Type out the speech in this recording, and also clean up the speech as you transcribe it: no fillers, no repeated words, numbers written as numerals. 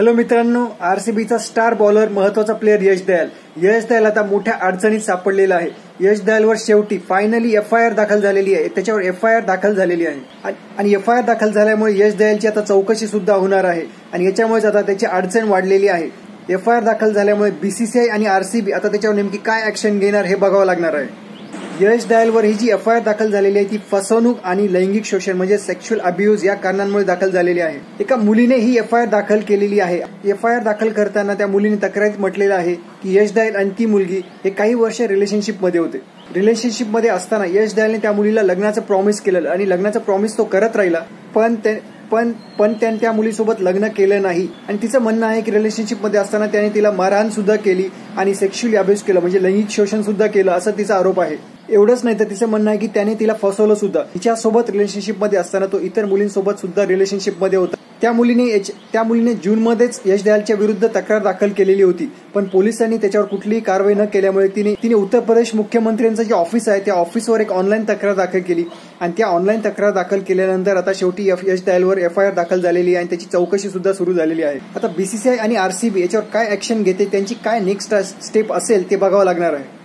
Hello मित्रांनो, आरसीबीचा star bowler महत्वाचा player यश दयाल आता मोठ्या अडचणीत सापडलेला आहे। यश दयालवर शेवटी फायनली एफआयआर दाखल झालेली आहे। त्याच्यावर एफआयआर दाखल झालेली आहे आणि एफआयआर दाखल झाल्यामुळे यश दयालची आता चौकशी सुद्धा होणार आहे आणि याच्यामुळे आता त्याची अडचण वाढलेली आहे। एफआयआर दाखल झाल्यामुळे बीसीसीआय आणि आरसीबी आता त्याच्यावर नेमकी काय ऍक्शन घेणार हे बघावं लागणार आहे। यश दयालवर ही जी एफआयआर दाखल झालेली आहे ती फसवणूक आणि लैंगिक शोषण म्हणजे सेक्शुअल अब्यूज या कारणांमुळे दाखल झालेली आहे। एका मुलीने ही एफआयआर दाखल केलेली आहे। एफआयआर दाखल करताना त्या मुलीने तक्रारीत म्हटलेलं आहे की यश दयाल आणि ती मुलगी हे काही वर्ष रिलेशनशिपमध्ये होते। रिलेशनशिपमध्ये असताना यश दयालने त्या मुलीला लग्नाचं प्रॉमिस केलं आणि लग्नाचं प्रॉमिस तो करत राहिला, पण त्याने त्या मुलीसोबत लग्न केलं नाही आणि तिचं म्हणणं आहे की रिलेशनशिपमध्ये असताना त्याने तिला मारहाण सुद्धा केली आणि सेक्शुअली अब्यूज केलं म्हणजे लैंगिक शोषण सुद्धा केलं असं तिचा आरोप आहे। एवढंच नाही तर तिचं म्हणणं आहे की त्याने तिला फसवलं सुद्धा। तिच्यासोबत रिलेशनशिपमध्ये असताना तो इतर मुलींसोबत सुद्धा रिलेशनशिपमध्ये होता। त्या मुलीने जूनमध्येच यश दयालच्या विरुद्ध तक्रार दाखल केलेली होती, पण पोलिसांनी त्याच्यावर कुठलीही कारवाई न केल्यामुळे तिने उत्तर प्रदेश मुख्यमंत्र्यांचं जे ऑफिस आहे त्या ऑफिसवर एक ऑनलाईन तक्रार दाखल केली आणि त्या ऑनलाईन तक्रार दाखल केल्यानंतर आता शेवटी यश दयालवर एफआयआर दाखल झालेली आहे आणि त्याची चौकशी सुद्धा सुरू झालेली आहे। आता बीसीसीआय आणि आरसीबी याच्यावर काय ऍक्शन घेते, त्यांची काय नेक्स्ट स्टेप असेल ते बघावं लागणार आहे।